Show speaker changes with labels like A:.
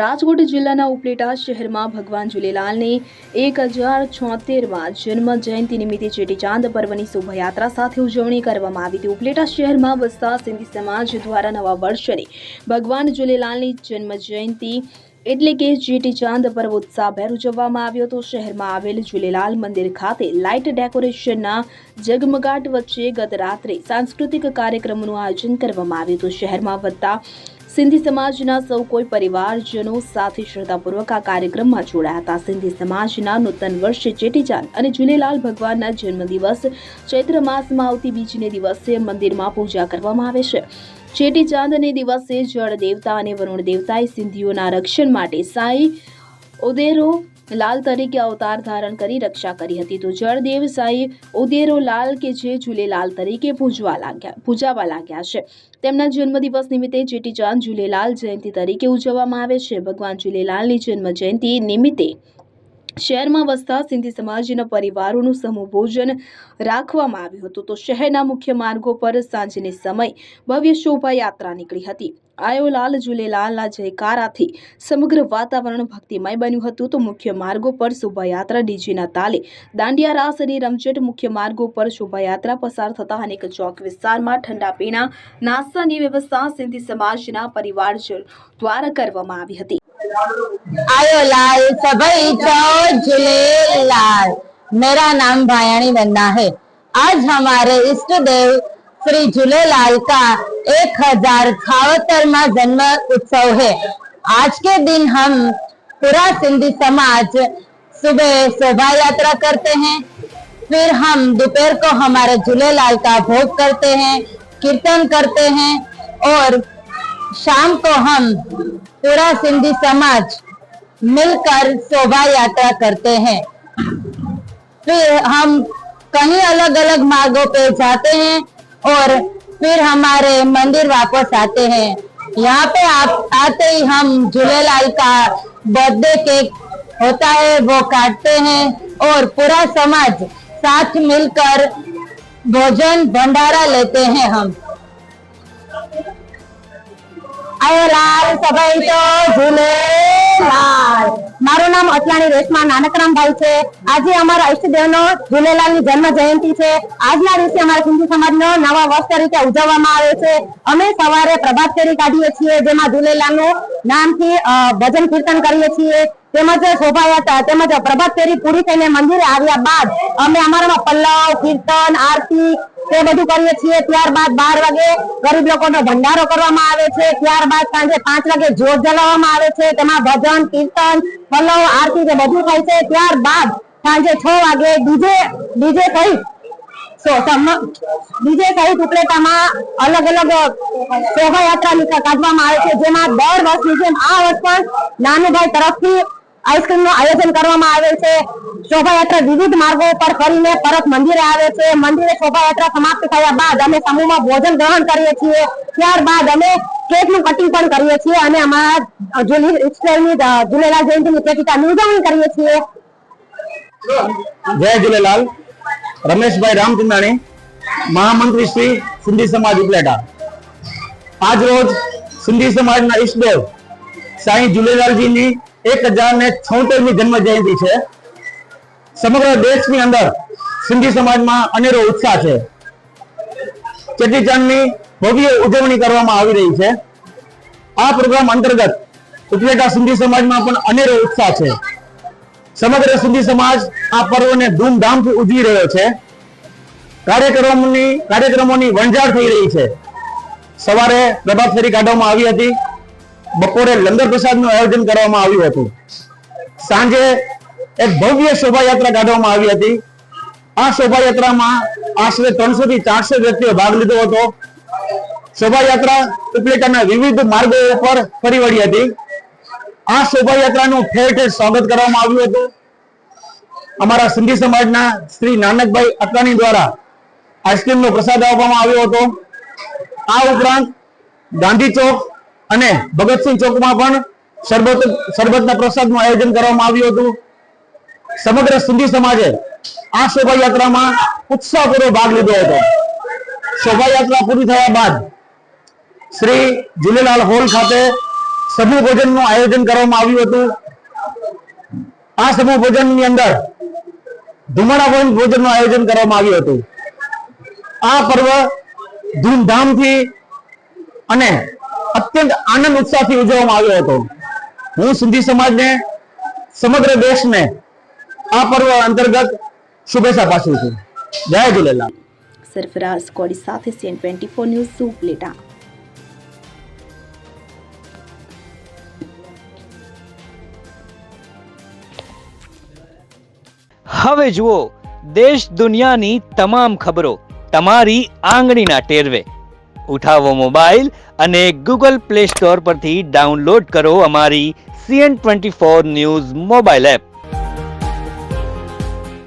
A: રાજકોટ જિલ્લાના ઉપલેટા શહેરમાં ભગવાન ઝૂલેલાલની 1076માં જન્મ જયંતિ નિમિત્તે ચેટીચાંદ પર્વની શોભાયાત્રા સાથે ઉજવણી કરવામાં આવી હતી। ઉપલેટા શહેરમાં વસતા સિંધી સમાજ દ્વારા નવા વર્ષની ભગવાન ઝૂલેલાલની જન્મ જયંતિ એટલે કે ચેટીચાંદ પર્વ ઉત્સાહભેર ઉજવવામાં આવ્યો હતો। શહેરમાં આવેલ ઝૂલેલાલ મંદિર ખાતે લાઇટ ડેકોરેશનના ઝગમગાટ વચ્ચે ગત રાત્રે સાંસ્કૃતિક કાર્યક્રમોનું આયોજન કરવામાં આવ્યું હતું। શહેરમાં વધતા સિંધી સમાજના સૌ કોઈ પરિવારજનો સાથે શ્રદ્ધાપૂર્વક આ કાર્યક્રમમાં જોડાયા હતા। સિંધી સમાજના નૂતન વર્ષે ચેટીચાંદ અને ઝૂલેલાલ ભગવાનના જન્મદિવસ ચૈત્ર માસમાં આવતી બીજને દિવસે મંદિરમાં પૂજા કરવામાં આવે છે। ચેટીચાંદને દિવસે જળ દેવતા અને વરુણ દેવતાએ સિંધીઓના રક્ષણ માટે સાંઈ ઉદેરો લાલ તરીકે અવતાર ધારણ કરી રક્ષા કરી હતી। તો જળદેવ સાંઈ ઉદેરો લાલ કે જે ઝૂલેલાલ તરીકે પૂજાવા લાગ્યા છે। તેમના જન્મદિવસ નિમિત્તે ચેટીચાંદ ઝૂલેલાલ જયંતિ તરીકે ઉજવવામાં આવે છે। ભગવાન ઝૂલેલાલની જન્મ જયંતિ નિમિત્તે શહેરમાં વસતા સિંધી સમાજના પરિવારોનું સમૂહ ભોજન રાખવામાં આવ્યું હતું। તો શહેરના મુખ્ય માર્ગો પર સાંજને સમય ભવ્ય શોભાયાત્રા નીકળી હતી। આયો લાલ ઝૂલેલાલના જયકારાથી સમગ્ર વાતાવરણ ભક્તિમય બન્યું હતું। તો મુખ્ય માર્ગો પર શોભાયાત્રા ડીજેના તાલે દાંડિયા રાસ અને રમઝટ મુખ્ય માર્ગો પર શોભાયાત્રા પસાર થતા અનેક ચોક વિસ્તારમાં ઠંડા પીણા નાસ્તાની વ્યવસ્થા સિંધી સમાજના પરિવારજનો દ્વારા કરવામાં આવી હતી।
B: आयो लाल सभई तो झूलेलाल। मेरा नाम भायाणी वंदना है। आज हमारे इष्ट देव श्री झूलेलाल का 1076वां जन्म उत्सव है। आज के दिन हम पूरा सिंधी समाज सुबह शोभा यात्रा करते हैं, फिर हम दोपहर को हमारे झूलेलाल का भोग करते हैं, कीर्तन करते हैं और शाम को हम पूरा सिंधी समाज मिलकर शोभा यात्रा करते हैं। फिर हम कहीं अलग अलग मार्गों पे जाते हैं और फिर हमारे मंदिर वापस आते हैं। यहाँ पे आप आते ही हम झूलेलाल का बर्थडे केक होता है वो काटते हैं और पूरा समाज साथ मिलकर भोजन भंडारा लेते हैं। हम आयो लाल सभई तो झूलेलाल। मारू नाम अतलाणी रेशमा नानकरामभाई छे। आज अमारा इष्टदेवनो झूलेलालनी जन्म जयंती छे। आजना दिवसे अमारा सिंधी समाजनो नवा वर्ष तरीके उजववामां आवे छे। अमे सवारे प्रभात फेरी काढीए छीए, जेमां झूलेलालनुं नामथी भजन कीर्तन करीए छीए, તેમજ શોભાયાત્રા તેમજ પ્રભાત ફેરી પૂરી થઈને મંદિરે આવ્યા બાદ અમે અમારામાં પલ્લવ કીર્તન આરતી તે બધું કરીએ છીએ। ત્યારબાદ 12 વાગે ગરીબ લોકોનો ભંડારો કરવામાં આવે છે। ત્યારબાદ સાંજે 5 વાગે જ્યોત જલાવવામાં આવે છે, તેમાં ભજન કીર્તન પલ્લવ આરતી તે બધું થાય છે। ત્યારબાદ સાંજે 6 વાગે ડીજે સહિત ઉપલેટામાં અલગ અલગ શોભાયાત્રા કાઢવામાં આવે છે, જેમાં દર વર્ષની જેમ આ વર્ષ પણ નાનુભાઈ તરફથી આઈસ્ક્રીમનું આયોજન કરવામાં આવે છે। શોભાયાત્રા વિવિધ માર્ગો પર ફરીને પરત મંદિરે આવે છે। મંદિરે શોભાયાત્રા સમાપ્ત થયા બાદ અમે સમૂહમાં ભોજન ગ્રહણ કરીએ છીએ। ત્યારબાદ અમે કેકનું કટિંગ પણ કરીએ છીએ અને અમારા ઝૂલેલાલ જયંતિની ચેટીચાંદની ઉજવણી કરીએ છીએ।
C: जय झूलेलाल। रमेश भाई रामचंदाणी, महामंत्री श्री सिंधी समाज उपलेटा। आज रोज सिंधी समाज ना इष्टदेव साईं झूलेलाल जी नी 1076મી जन्म जयंती है। समग्र देश ની અંદર સિંધી સમાજમાં અનેરો ઉત્સાહ છે। ચેટીચાંદની ભવ્ય ઉજવણી કરવામાં આવી રહી છે। આ પ્રોગ્રામ અંતર્ગત ઉપલેટા સિંધી સમાજમાં પણ અનેરો ઉત્સાહ છે। સમગ્ર સિંધી સમાજ આ પર્વને ધૂમધામથી ઉજવી રહ્યો છે। કાર્યક્રમોની વણઝાર થઈ રહી છે। સવારે પ્રભાત ફેરી કાઢવામાં આવી હતી, બપોરે લંગર પ્રસાદનું આયોજન કરવામાં આવ્યું હતું, સાંજે એક ભવ્ય શોભાયાત્રા કાઢવામાં આવી હતી। આ શોભાયાત્રામાં આશરે 300 થી 400 વ્યક્તિઓ ભાગ લીધો હતો। શોભાયાત્રા ઉપલેટાના વિવિધ માર્ગો પર ફરી વળી હતી। આ શોભાયાત્રાનું ઠેર ઠેર સ્વાગત કરવામાં આવ્યું હતું। અમારા સિંધી સમાજના શ્રી નાનકભાઈ અટલાણી દ્વારા આઈસ્ક્રીમનો પ્રસાદ આપવામાં આવ્યો હતો। આ ઉપરાંત ગાંધી ચોક અને ભગતસિંહ ચોકમાં પણ શરબતના પ્રસાદનું આયોજન કરવામાં આવ્યું હતું। સમગ્ર સિંધી સમાજે આ શોભાયાત્રામાં ઉત્સાહપૂર્વક ભાગ લીધો હતો। શોભાયાત્રા પૂરી થયા બાદ શ્રી ઝૂલેલાલ હોલ ખાતે સમૂહ ભોજનનું આયોજન કરવામાં આવ્યું હતું. આ સમૂહ ભોજનની અંદર ધુમાડા ભોજનનું આયોજન કરવામાં આવ્યું હતું. આ પર્વ ધૂમધામથી અને અત્યંત આનંદ ઉત્સાહથી ઉજવવામાં આવ્યો હતો. હું સિંધી સમાજને, સમગ્ર દેશને આ પર્વ અંતર્ગત શુભેચ્છા પાઠવું છું. જય ઝૂલેલાલ.
A: સરફરાઝ કોડી સાથે CN24 ન્યૂઝ ઉપલેટા.
D: હવે જુઓ દેશ દુનિયાની તમામ ખબરો તમારી આંગળીના ટેરવે. ઉઠાવો મોબાઈલ અને ગૂગલ પ્લે સ્ટોર પરથી ડાઉનલોડ કરો અમારી CN24 ન્યૂઝ મોબાઈલ એપ.